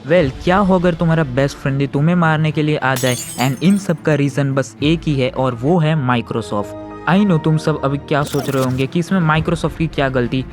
क्या हो अगर तुम्हारा बेस्ट फ्रेंड ही तुम्हें मारने के लिए आ जाए एंड इन सब का रीज़न बस एक ही है और वो है माइक्रोसॉफ्ट। आई नो तुम सब अभी क्या सोच रहे होंगे कि इसमें माइक्रोसॉफ्ट की क्या गलती।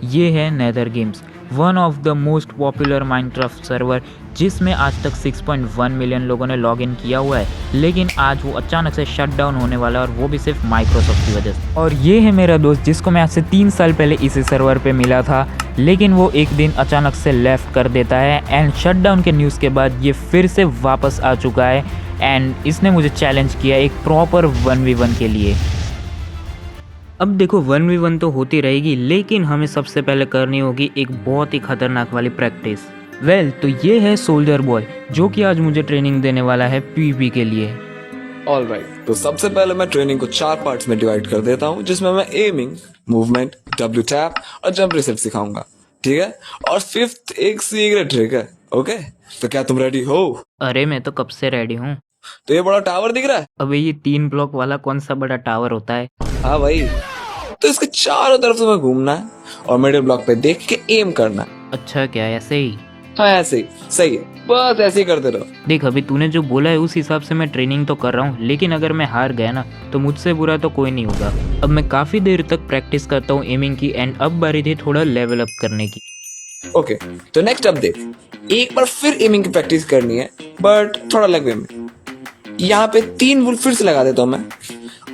ये है Nether Games, one of the most popular Minecraft server जिसमें आज तक 6.1 मिलियन लोगों ने लॉग इन किया हुआ है, लेकिन आज वो अचानक से शट डाउन होने वाला है और वो भी सिर्फ माइक्रोसॉफ्ट की वजह से। और ये है मेरा दोस्त जिसको मैं आज से 3 साल पहले इसी सर्वर पे मिला था, लेकिन वो एक दिन अचानक से लेफ्ट कर देता है एंड शट डाउन के न्यूज़ के बाद ये फिर से वापस आ चुका है एंड इसने मुझे चैलेंज किया एक प्रॉपर 1v1 के लिए। अब देखो 1v1 तो होती रहेगी, लेकिन हमें सबसे पहले करनी होगी एक बहुत ही खतरनाक वाली प्रैक्टिस। तो ये है सोल्जर बॉय जो कि आज मुझे ट्रेनिंग देने वाला है पीवीपी के लिए। ऑलराइट, तो सबसे पहले मैं ट्रेनिंग को 4 पार्ट्स में डिवाइड कर देता हूँ, जिसमें मैं एमिंग, मूवमेंट, डब्ल्यू टैप और जंप रिसेट सिखाऊंगा, ठीक है। और 5th एक सीक्रेट ट्रिक है, ओके। तो क्या तुम रेडी हो? अरे मैं तो कब से रेडी हूँ। तो ये बड़ा टावर दिख रहा है? अबे ये 3 ब्लॉक वाला कौन सा बड़ा टावर होता है? हाँ भाई, तो इसके चारों तरफ तुम्हें घूमना है और मिडिल ब्लॉक पे देख के एम करना है। अच्छा, क्या ऐसे ही? हाँ ऐसे ही, सही है, बस ऐसे ही करते रहो। देख अभी तूने जो बोला है उस हिसाब से मैं ट्रेनिंग तो कर रहा हूँ, लेकिन अगर मैं हार गया ना तो मुझसे बुरा तो कोई नहीं होगा। अब मैं काफ़ी देर तक प्रैक्टिस करता हूँ एमिंग की एंड अब बारी थी थोड़ा लेवल अप करने की। ओके, तो नेक्स्ट अब देख, एक बार फिर एमिंग की प्रैक्टिस करनी है, बट थोड़ा लग में। यहाँ पे 3 वुल फिर से लगा देता हूँ मैं,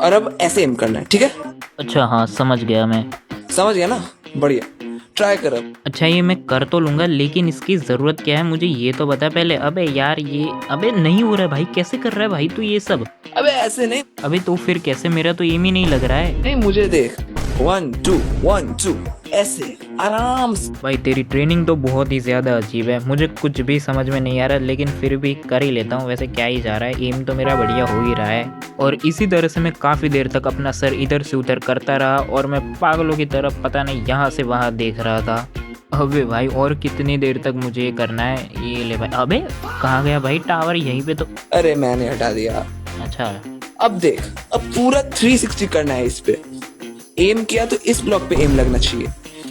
और अब ऐसे एम करना है, ठीक है। अच्छा हाँ, समझ गया मैं। समझ गया ना? बढ़िया, ट्राई कर अब। अच्छा ये मैं कर तो लूँगा, लेकिन इसकी ज़रूरत क्या है मुझे ये तो बता पहले। अबे यार ये अबे नहीं हो रहा है भाई, कैसे कर रहा है भाई तू ये सब? अबे ऐसे नहीं। अबे तो फिर कैसे? मेरा तो एम ही नहीं लग रहा है। नहीं, मुझे देख, 1 2 1 2 ऐसे आराम से। भाई तेरी ट्रेनिंग तो बहुत ही ज़्यादा अजीब है, मुझे कुछ भी समझ में नहीं आ रहा, लेकिन फिर भी कर ही लेता हूँ। वैसे क्या ही जा रहा है, एम तो मेरा बढ़िया हो ही रहा है। और इसी तरह से मैं काफ़ी देर तक अपना सर इधर से उधर करता रहा और मैं पागलों की तरफ पता नहीं यहाँ से वहाँ देख रहा था। अबे भाई और कितनी देर तक मुझे ये करना है? ये ले भाई। अबे कहाँ गया भाई टावर? यहीं पे तो। अरे मैंने हटा दिया। अच्छा अब देख, अब पूरा 360 करना है इस पे। एम किया तो इस ब्लॉक पे एम लगना चाहिए।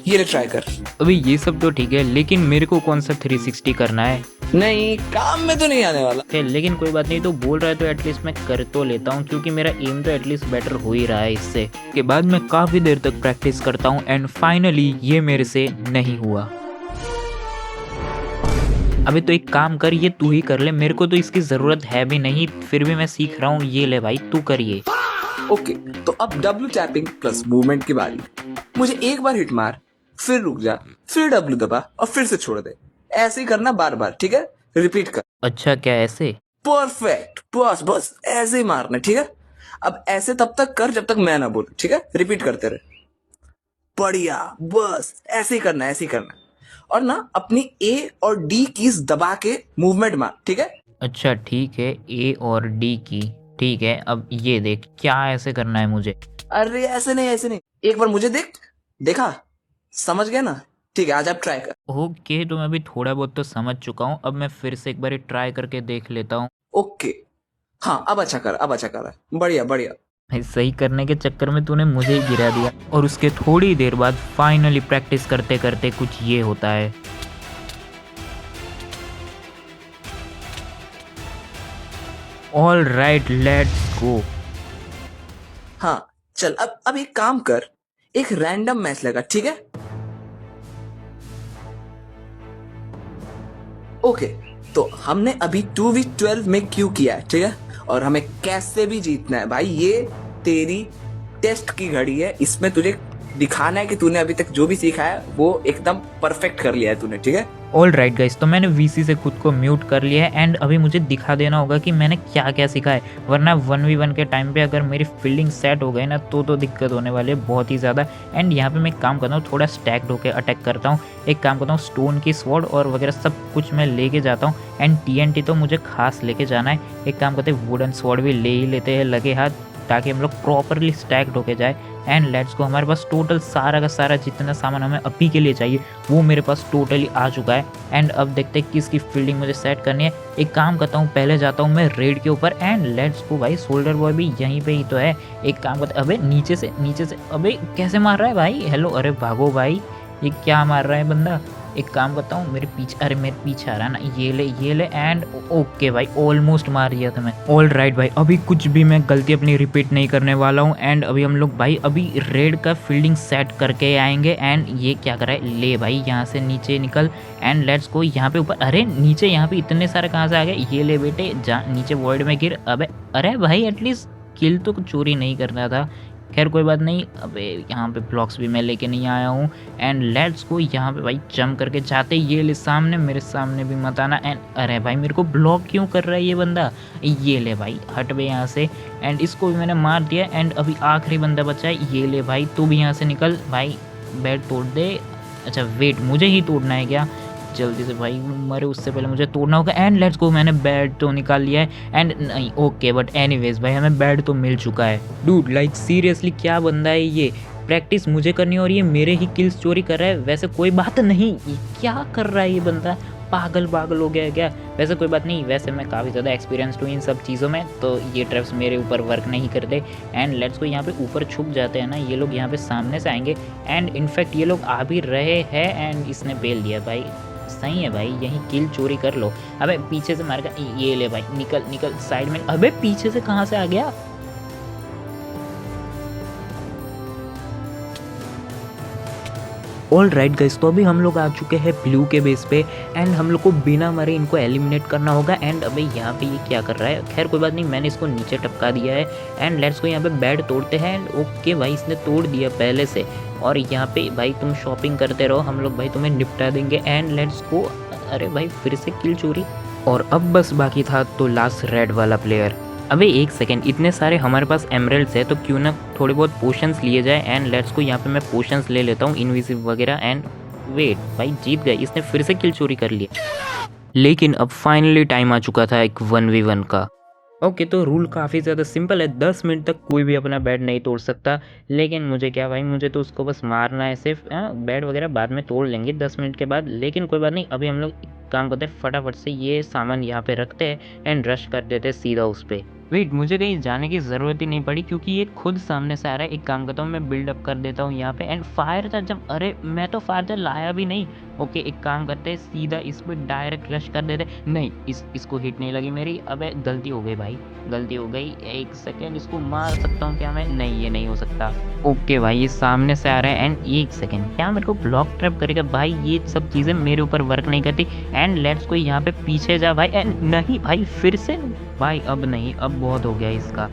ये ले, ट्राई कर। अबे ये सब तो ठीक है, लेकिन मेरे को कौन सा 360 करना है? नहीं, काम में तो नहीं आने वाला। लेकिन कोई बात नहीं, तो बोल रहा है तो एटलीस्ट मैं कर तो लेता हूँ, क्योंकि मेरा एम तो एटलीस्ट बेटर हो ही रहा है इससे। के बाद मैं काफ़ी देर तक प्रैक्टिस करता हूँ एंड फाइनली ये मेरे से नहीं हुआ। अबे तो एक काम कर, ये तू ही कर ले, मेरे को तो इसकी ज़रूरत है भी नहीं, फिर भी मैं सीख रहा हूँ। ये ले भाई तू करिए। ओके, तो अब डब्ल्यू टैपिंग प्लस मूवमेंट की बारी। मुझे एक बार हिट मार, फिर रुक जा, फिर डब्ल्यू दबा और फिर से छोड़ दे। ऐसे ही करना बार बार, ठीक है। रिपीट कर। अच्छा क्या ऐसे? परफेक्ट, बस बस ऐसे ही मारना, ठीक है। अब ऐसे तब तक कर जब तक मैं ना बोलूं, ठीक है। रिपीट करते रहे। बढ़िया, बस ऐसे ही करना, ऐसे ही करना। और ना अपनी ए और डी कीज दबा के मूवमेंट मार, ठीक है। अच्छा ठीक है, ए और डी की, ठीक है। अब ये देख, क्या ऐसे करना है मुझे? अरे ऐसे नहीं, ऐसे नहीं, एक बार मुझे देख। देखा? समझ गया ना? ठीक है, आज आप ट्राई कर। ओके, तो मैं अभी थोड़ा बहुत तो समझ चुका हूँ, अब मैं फिर से एक बार ट्राई करके देख लेता हूँ। ओके, हाँ अब अच्छा कर, अब अच्छा कर रहा है। बढ़िया बढ़िया। भाई सही करने के चक्कर में तूने मुझे ही गिरा दिया। और उसके थोड़ी देर बाद फाइनली प्रैक्टिस करते करते कुछ ये होता है। All right, let's go. हाँ चल, अब एक काम कर, एक रैंडम मैच लगा, ठीक है। ओके, तो हमने अभी 2v12 में क्यू किया है, ठीक है। और हमें कैसे भी जीतना है भाई। ये तेरी टेस्ट की घड़ी है, इसमें तुझे दिखाना है कि तूने अभी तक जो भी सीखा है वो एकदम परफेक्ट कर लिया है तूने, ठीक है। ऑल राइट गाइस, तो मैंने वीसी से खुद को म्यूट कर लिया है एंड अभी मुझे दिखा देना होगा कि मैंने क्या क्या सीखा है, वरना 1v1 के टाइम पे अगर मेरी फील्डिंग सेट हो गई ना तो दिक्कत होने वाली है बहुत ही ज़्यादा। एंड यहाँ पे मैं एक काम करता हूँ, थोड़ा स्टैक्ड होकर अटैक करता हूँ। एक काम करता हूँ, स्टोन की स्वॉर्ड और वगैरह सब कुछ मैं लेके जाता हूँ एंड TNT तो मुझे खास लेके जाना है। एक काम करते हैं, वुडन स्वॉर्ड भी ले ही लेते हैं लगे हाथ, ताकि हम लोग प्रॉपरली स्टैक्ड होके जाए। एंड लेट्स गो, हमारे पास टोटल सारा का सारा जितना सामान हमें अभी के लिए चाहिए वो मेरे पास टोटली आ चुका है। एंड अब देखते हैं किसकी फील्डिंग मुझे सेट करनी है। एक काम करता हूँ, पहले जाता हूँ मैं रेड के ऊपर एंड लेट्स गो भाई, सोल्डर बॉय भी यहीं पे ही तो है। एक काम करते, अबे नीचे से अबे कैसे मार रहा है भाई? हेलो, अरे भागो भाई, ये क्या मार रहा है बंदा? एक काम करता हूँ, मेरे पीछे, अरे मेरे पीछे आ रहा है ना, ये ले एंड ओके भाई, ऑलमोस्ट मार दिया था मैं। ऑल राइट भाई, अभी कुछ भी मैं गलती अपनी रिपीट नहीं करने वाला हूँ एंड अभी हम लोग भाई अभी रेड का फील्डिंग सेट करके आएंगे। एंड ये क्या कर रहा है, ले भाई यहाँ से नीचे निकल एंड लेट्स गो यहाँ पे ऊपर। अरे नीचे यहाँ पे इतने सारे कहाँ से आ गए, ये ले बेटे, जा नीचे वॉइड में गिर। अबे अरे भाई एटलीस्ट किल तो चोरी नहीं करना था। खैर कोई बात नहीं। अबे यहाँ पे ब्लॉक्स भी मैं लेके नहीं आया हूँ एंड लेट्स गो यहाँ पे भाई जंप करके जाते, ये ले सामने, मेरे सामने भी मत आना। एंड अरे भाई मेरे को ब्लॉक क्यों कर रहा है ये बंदा, ये ले भाई हट बे यहाँ से। एंड इसको भी मैंने मार दिया एंड अभी आखिरी बंदा बचा है, ये ले भाई तू भी यहाँ से निकल भाई, बेड तोड़ दे। अच्छा वेट, मुझे ही तोड़ना है क्या, जल्दी से भाई मरे उससे पहले मुझे तोड़ना होगा। एंड लेट्स गो, मैंने बैड तो निकाल लिया है एंड नहीं ओके, बट एनीवेज भाई हमें बैड तो मिल चुका है। डूड लाइक सीरियसली क्या बंदा है ये, प्रैक्टिस मुझे करनी और ये मेरे ही किल्स चोरी कर रहा है। वैसे कोई बात नहीं, ये क्या कर रहा है ये बंदा, पागल हो गया है क्या। वैसे कोई बात नहीं, वैसे मैं काफ़ी ज़्यादा एक्सपीरियंस्ड हूँ इन सब चीज़ों में, तो ये ट्रैप्स मेरे ऊपर वर्क नहीं करते। एंड लेट्स को यहाँ पे ऊपर छुप जाते हैं ना, ये लोग यहाँ पे सामने से आएंगे एंड इनफैक्ट ये लोग आ भी रहे हैं एंड इसने पेल दिया भाई। सही है भाई, यही किल चोरी कर लो। अबे पीछे से मारेगा, ये ले भाई निकल निकल साइड में। अबे पीछे से कहाँ से आ गया, ऑल राइट गाइस, तो अभी हम लोग आ चुके हैं ब्लू के बेस पे एंड हम लोग को बिना मरे इनको एलिमिनेट करना होगा। एंड अबे यहाँ पे ये क्या कर रहा है, खैर कोई बात नहीं, मैंने इसको नीचे टपका दिया है एंड लेट्स को यहाँ पे बेड तोड़ते हैं। एंड ओके भाई इसने तोड़ दिया पहले से, और यहाँ पे भाई तुम शॉपिंग करते रहो, हम लोग भाई तुम्हें निपटा देंगे। एंड लेट्स को, अरे भाई फिर से किल चोरी, और अब बस बाकी था तो लास्ट रेड वाला प्लेयर। अबे एक सेकेंड, इतने सारे हमारे पास एमरल्ड्स है तो क्यों ना थोड़े बहुत पोशंस लिए जाए। एंड लेट्स को यहाँ पे मैं पोशंस ले लेता हूँ, इनविजिव वगैरह। एंड वेट भाई जीत गए, इसने फिर से किल चोरी कर लिया। लेकिन अब फाइनली टाइम आ चुका था एक 1v1 का। ओके तो रूल काफ़ी ज़्यादा सिंपल है, 10 मिनट तक कोई भी अपना बेड नहीं तोड़ सकता। लेकिन मुझे क्या भाई, मुझे तो उसको बस मारना है सिर्फ, बेड वगैरह बाद में तोड़ लेंगे 10 मिनट के बाद। लेकिन कोई बात नहीं, अभी हम लोग एक काम करते हैं, फटाफट से ये सामान यहाँ पे रखते हैं एंड रश कर देते हैं सीधा उस पर। वेट, मुझे कहीं जाने की ज़रूरत ही नहीं पड़ी क्योंकि ये खुद सामने से आ रहा है। एक काम करता हूँ, मैं बिल्डअप कर देता हूँ यहाँ पे। एंड फायर था जब, अरे मैं तो फायर लाया भी नहीं। ओके एक काम करते हैं, सीधा इस पर डायरेक्ट रश कर देते। नहीं इसको हिट नहीं लगी मेरी, अबे गलती हो गई भाई, गलती हो गई। एक सेकेंड, इसको मार सकता हूँ क्या मैं, नहीं ये नहीं हो सकता। ओके भाई ये सामने से आ रहा है एंड एक सेकेंड, क्या मेरे को ब्लॉक ट्रैप करेगा भाई, ये सब चीज़ें मेरे ऊपर वर्क नहीं करती। एंड लेट्स को यहाँ पे पीछे जा भाई, एंड नहीं भाई फिर से भाई, अब नहीं, अब बहुत हो गया इसका।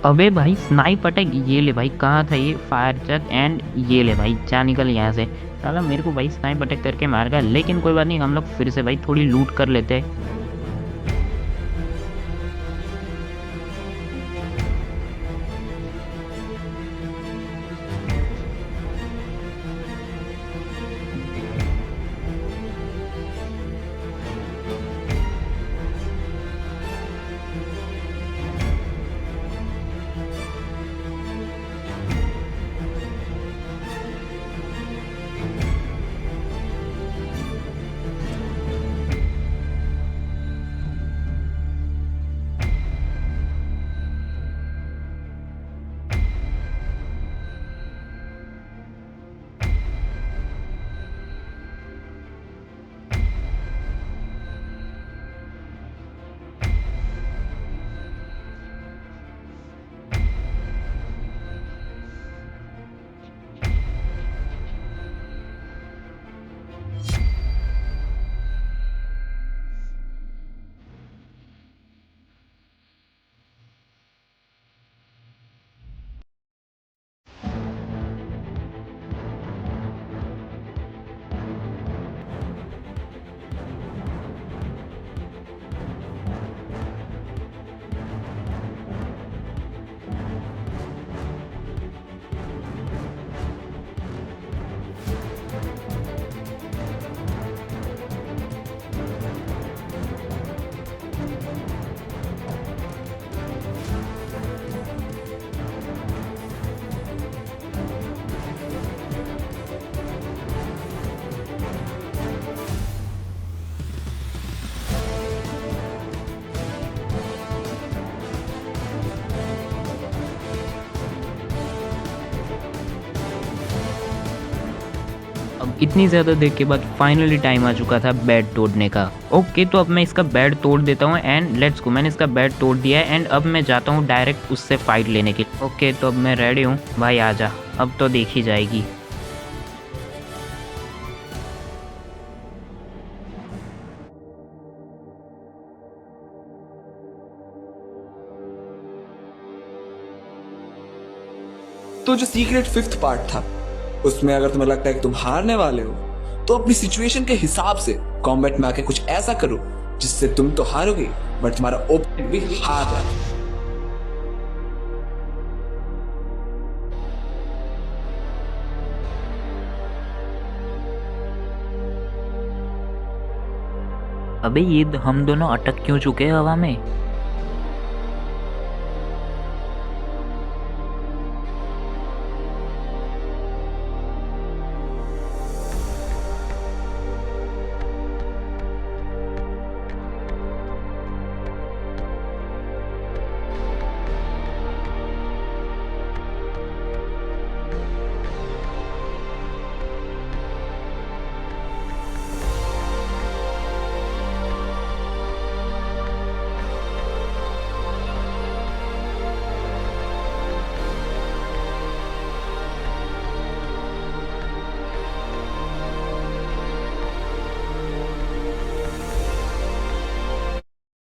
अबे भाई स्नाइप अटैक, ये ले भाई, कहाँ था ये फायर चक। एंड ये ले भाई, जा निकल यहाँ से, साला मेरे को भाई स्नाइप अटैक करके मार गया। लेकिन कोई बात नहीं, हम लोग फिर से भाई थोड़ी लूट कर लेते हैं। इतनी ज़्यादा देर के बाद फाइनली टाइम आ चुका था बेड तोड़ने का। ओके, तो अब मैं इसका बेड तोड़ देता हूँ एंड लेट्स गो। मैंने इसका बेड तोड़ दिया है एंड अब मैं जाता हूँ डायरेक्ट उससे फाइट लेने के लिए। ओके, तो अब मैं रेडी हूँ। भाई आजा, अब तो देखी जाएगी। तो जो सीक्रेट फिफ्थ पार्ट था उसमें अगर तुम्हें लगता है कि तुम हारने वाले हो तो अपनी सिचुएशन के हिसाब से कॉम्बैट में आके कुछ ऐसा करो जिससे तुम तो हारोगे बट तुम्हारा ओपोनेंट भी हार जाए। अबे ये हम दोनों अटक क्यों चुके हैं हवा में?